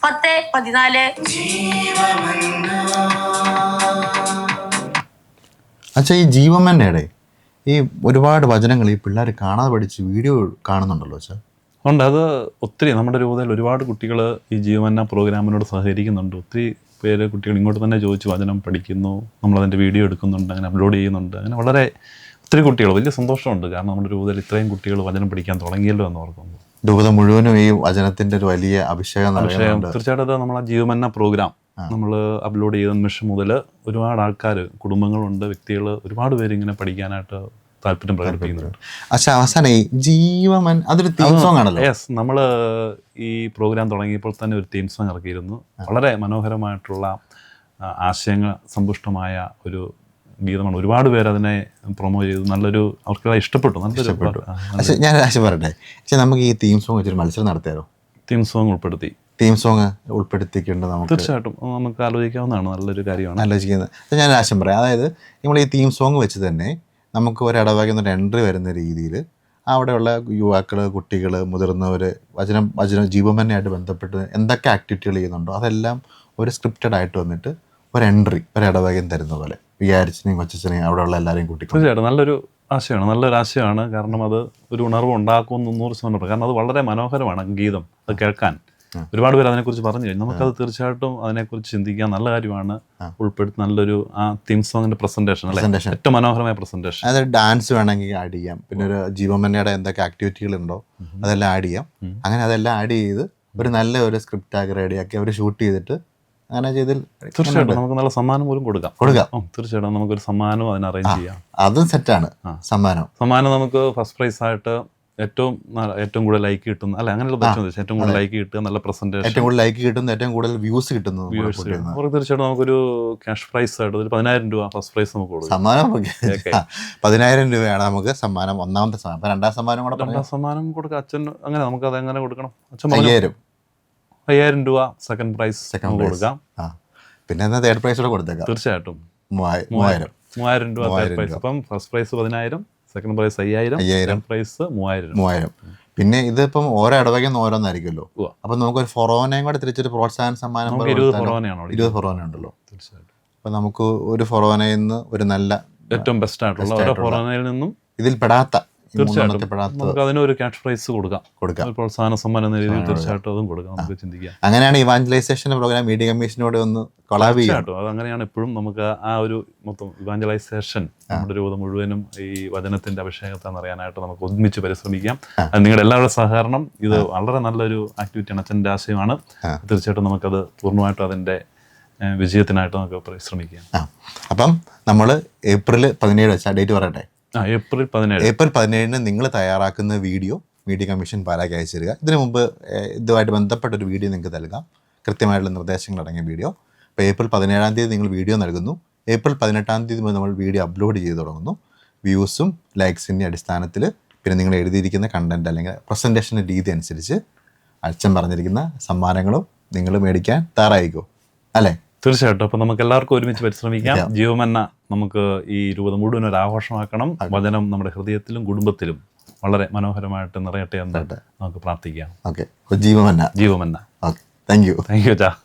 10:14. അച്ഛാ, ഈ ജീവമന്നയുടെ ഈ ഒരുപാട് വചനങ്ങൾ ഈ പിള്ളേർ കാണാതെ പഠിച്ച് വീഡിയോ കാണുന്നുണ്ടല്ലോ അച്ഛാ? ഉണ്ട്. അത് ഒത്തിരി നമ്മുടെ രൂപതയിൽ ഒരുപാട് കുട്ടികൾ ഈ ജീവമന്ന പ്രോഗ്രാമിനോട് സഹകരിക്കുന്നുണ്ട്. ഒത്തിരി പേര് കുട്ടികൾ ഇങ്ങോട്ട് തന്നെ ചോദിച്ച് വചനം പഠിക്കുന്നു, നമ്മളതിൻ്റെ വീഡിയോ എടുക്കുന്നുണ്ട്, അങ്ങനെ അപ്ലോഡ് ചെയ്യുന്നുണ്ട്. അങ്ങനെ വളരെ ഒത്തിരി കുട്ടികൾ, വലിയ സന്തോഷമുണ്ട്. കാരണം നമ്മുടെ രൂപതയിൽ ഇത്രയും കുട്ടികൾ വചനം പഠിക്കാൻ തുടങ്ങിയല്ലോ എന്ന് ഓർക്കുമ്പോൾ. രൂപത മുഴുവനും ഈ വചനത്തിൻ്റെ ഒരു വലിയ അഭിഷേകം. തീർച്ചയായിട്ടും അത് നമ്മളെ ജീവമന്ന പ്രോഗ്രാം നമ്മൾ അപ്ലോഡ് ചെയ്ത നിമിഷം മുതൽ ഒരുപാട് ആൾക്കാർ, കുടുംബങ്ങളുണ്ട്, വ്യക്തികൾ, ഒരുപാട് പേര് ഇങ്ങനെ പഠിക്കാനായിട്ട് താല്പര്യം പ്രകടിപ്പിക്കുന്നുണ്ട്. പക്ഷേ അവസാനം ഈ ജീവമൻ അതൊരു തീം സോങ് ആണല്ലോ. യെസ്, നമ്മൾ ഈ പ്രോഗ്രാം തുടങ്ങിയപ്പോൾ തന്നെ ഒരു തീം സോങ് ഇറക്കിയിരുന്നു. വളരെ മനോഹരമായിട്ടുള്ള ആശയങ്ങൾ സമ്പുഷ്ടമായ ഒരു ഗീതമാണ്. ഒരുപാട് പേര് അതിനെ പ്രൊമോ ചെയ്തു. നല്ലൊരു അവർക്ക് ഇഷ്ടപ്പെട്ടു. പക്ഷേ ഞാൻ ആശയം പറയട്ടെ, പക്ഷേ നമുക്ക് ഈ തീം സോങ് വെച്ചൊരു മത്സരം നടത്തിയാലോ? തീം സോങ് ഉൾപ്പെടുത്തി ഉൾപ്പെടുത്തിക്കേണ്ടത് നമുക്ക് തീർച്ചയായിട്ടും നമുക്ക് ആലോചിക്കാവുന്നതാണ്. നല്ലൊരു കാര്യമാണ് ആലോചിക്കുന്നത്. ഞാൻ ആശയം പറയാം. അതായത് നമ്മൾ ഈ തീം സോങ് വെച്ച് തന്നെ നമുക്ക് ഒരു ഇടവകയിൽ നിന്ന് എൻട്രി വരുന്ന രീതിയിൽ അവിടെയുള്ള യുവാക്കൾ, കുട്ടികൾ, മുതിർന്നവർ വചനം ജീവമന്നയായിട്ട് ബന്ധപ്പെട്ട് എന്തൊക്കെ ആക്ടിവിറ്റികൾ ചെയ്യുന്നുണ്ടോ അതെല്ലാം ഒരു സ്ക്രിപ്റ്റഡ് ആയിട്ട് വന്നിട്ട് ഒരു എൻട്രി ഒരു ഇടവകയും തരുന്ന പോലെ വികാരിച്ചിനെയും കൊച്ചനെയും അവിടെയുള്ള എല്ലാവരെയും കൂട്ടി. തീർച്ചയായിട്ടും നല്ലൊരു ആശയമാണ്. കാരണം അത് ഒരു ഉണർവ് ഉണ്ടാക്കുമെന്ന് 100% കാരണം അത് വളരെ മനോഹരമാണ്. ഗീതം അത് കേൾക്കാൻ ഒരുപാട് പേര് അതിനെക്കുറിച്ച് പറഞ്ഞു കഴിഞ്ഞു. നമുക്കത് തീർച്ചയായിട്ടും അതിനെക്കുറിച്ച് ചിന്തിക്കാൻ നല്ല കാര്യമാണ്. ഉൾപ്പെടുത്തി നല്ലൊരു ആ തീം സോങ്ങിന്റെ പ്രസന്റേഷൻ ഏറ്റവും മനോഹരമായ പ്രസന്റേഷൻ. അതായത് ഡാൻസ് വേണമെങ്കിൽ ആഡ് ചെയ്യാം, പിന്നെ ഒരു ജീവമന്നയുടെ എന്തൊക്കെ ആക്ടിവിറ്റികൾ ഉണ്ടോ അതെല്ലാം ആഡ് ചെയ്യാം. അങ്ങനെ അതെല്ലാം ആഡ് ചെയ്ത് ഒരു നല്ല ഒരു സ്ക്രിപ്റ്റ് ആക്കി റെഡിയാക്കി അവർ ഷൂട്ട് ചെയ്തിട്ട് അങ്ങനെ ചെയ്തിൽ തീർച്ചയായിട്ടും നമുക്ക് നല്ല സമ്മാനം പോലും കൊടുക്കാം. തീർച്ചയായിട്ടും നമുക്കൊരു സമ്മാനം അതിന് അറേഞ്ച് ചെയ്യാം. അതും സെറ്റാണ്. സമ്മാനം നമുക്ക് ഫസ്റ്റ് പ്രൈസ് ആയിട്ട് ഏറ്റവും കൂടുതൽ ലൈക്ക് കിട്ടുന്ന ഏറ്റവും കൂടുതൽ ലൈക്ക് കിട്ടുക, നല്ല പ്രസന്റേഷൻ, ഏറ്റവും കൂടുതൽ ലൈക്ക് കിട്ടുന്ന, ഏറ്റവും കൂടുതൽ വ്യൂസ് കിട്ടുന്നത്. തീർച്ചയായിട്ടും നമുക്കൊരു ക്യാഷ് പ്രൈസ് ആയിട്ട് 10,000 രൂപ ഫസ്റ്റ് പ്രൈസ് നമുക്ക് കൊടുക്കും. സമ്മാനം 10,000 രൂപയാണ് നമുക്ക് സമ്മാനം. ഒന്നാമത്തെ സമ്മാനം. രണ്ടാം സമ്മാനം കൊടുക്കാം. അച്ഛൻ അങ്ങനെ നമുക്ക് അതെങ്ങനെ കൊടുക്കണം? അച്ഛൻ 5,000 രൂപ സെക്കൻഡ് പ്രൈസ് കൊടുക്കാം. പിന്നെ തേർഡ് പ്രൈസ് കൂടെ കൊടുത്തേക്കാം. തീർച്ചയായിട്ടും 3,000 രൂപ തേർഡ് പ്രൈസ്. അപ്പം first prize 10,000, second prize 5,000, prize 3,000. പിന്നെ ഇതിപ്പം ഓരോ ഇടവകയിൽ ഓരോന്നായിരിക്കുമല്ലോ. അപ്പൊ നമുക്കൊരു ഫൊറോനയും കൂടെ തിരിച്ചൊരു പ്രോത്സാഹന സമ്മാനം 20 ഫൊറോന ഉണ്ടല്ലോ. തീർച്ചയായിട്ടും. അപ്പൊ നമുക്ക് ഒരു ഫൊറോനയിൽ നിന്ന് ഒരു നല്ല ഏറ്റവും ബെസ്റ്റ് ആയിട്ടുള്ള ഓരോ ഫൊറോനയിൽ നിന്നും ഇതിൽ പെടാത്ത നമുക്ക് അതിനൊരു ക്യാഷ് പ്രൈസ് കൊടുക്കാം. പ്രോത്സാഹന സമ്മാനം എന്ന രീതിയിൽ തീർച്ചയായിട്ടും അതും കൊടുക്കാം. നമുക്ക് ചിന്തിക്കാം. അങ്ങനെയാണ് ഇവാഞ്ചലൈസേഷൻ പ്രോഗ്രാം മീഡിയ കമ്മീഷനോട് ഒന്ന് കൊളാബ് ചെയ്യാം. അത് അങ്ങനെയാണ് എപ്പോഴും നമുക്ക് ആ ഒരു മൊത്തം ഇവാഞ്ചലൈസേഷൻ നമ്മുടെ രൂപത മുഴുവനും ഈ വചനത്തിന്റെ അഭിഷേകത്തെ അറിയാനായിട്ട് നമുക്ക് ഒരുമിച്ച് പരിശ്രമിക്കാം. നിങ്ങളുടെ എല്ലാവരുടെ സഹകരണം ഇത് വളരെ നല്ലൊരു ആക്ടിവിറ്റിയാണ്. അച്ഛൻ്റെ ആശയമാണ്. തീർച്ചയായിട്ടും നമുക്കത് പൂർണ്ണമായിട്ടും അതിൻ്റെ വിജയത്തിനായിട്ട് നമുക്ക് പരിശ്രമിക്കാം. അപ്പം നമ്മൾ ഏപ്രിൽ 17 വെച്ചാൽ ഡേറ്റ് പറയട്ടെ. ഏപ്രിൽ 17 നിങ്ങൾ തയ്യാറാക്കുന്ന വീഡിയോ മീഡിയ കമ്മീഷൻ പാലാക്കി അയച്ചു തരിക. ഇതിനു മുമ്പ് ഇതുമായിട്ട് ബന്ധപ്പെട്ടൊരു വീഡിയോ നിങ്ങൾക്ക് നൽകാം, കൃത്യമായിട്ടുള്ള നിർദ്ദേശങ്ങൾ അടങ്ങിയ വീഡിയോ. അപ്പോൾ ഏപ്രിൽ 17 നിങ്ങൾ വീഡിയോ നൽകുന്നു. ഏപ്രിൽ 18 മുതൽ നമ്മൾ വീഡിയോ അപ്ലോഡ് ചെയ്ത് തുടങ്ങുന്നു. വ്യൂസും ലൈക്സിൻ്റെ അടിസ്ഥാനത്തിൽ പിന്നെ നിങ്ങൾ എഴുതിയിരിക്കുന്ന കണ്ടൻറ്റ് അല്ലെങ്കിൽ പ്രസൻറ്റേഷൻ്റെ രീതി അനുസരിച്ച് അച്ഛൻ പറഞ്ഞിരിക്കുന്ന സമ്മാനങ്ങളും നിങ്ങൾ മേടിക്കാൻ തയ്യാറായിക്കോ അല്ലേ? തീർച്ചയായിട്ടും. അപ്പോൾ നമുക്ക് എല്ലാവർക്കും ഒരുമിച്ച് പരിശ്രമിക്കാം. ജീവമന്ന നമുക്ക് ഈ രൂപത മുഴുവൻ ഒരു ആഘോഷമാക്കണം. വചനം നമ്മുടെ ഹൃദയത്തിലും കുടുംബത്തിലും വളരെ മനോഹരമായിട്ട് നിറയട്ടെ എന്ന് നമുക്ക് പ്രാർത്ഥിക്കാം. ഓക്കെ, ജീവമന്ന. Okay, thank you. ചാ.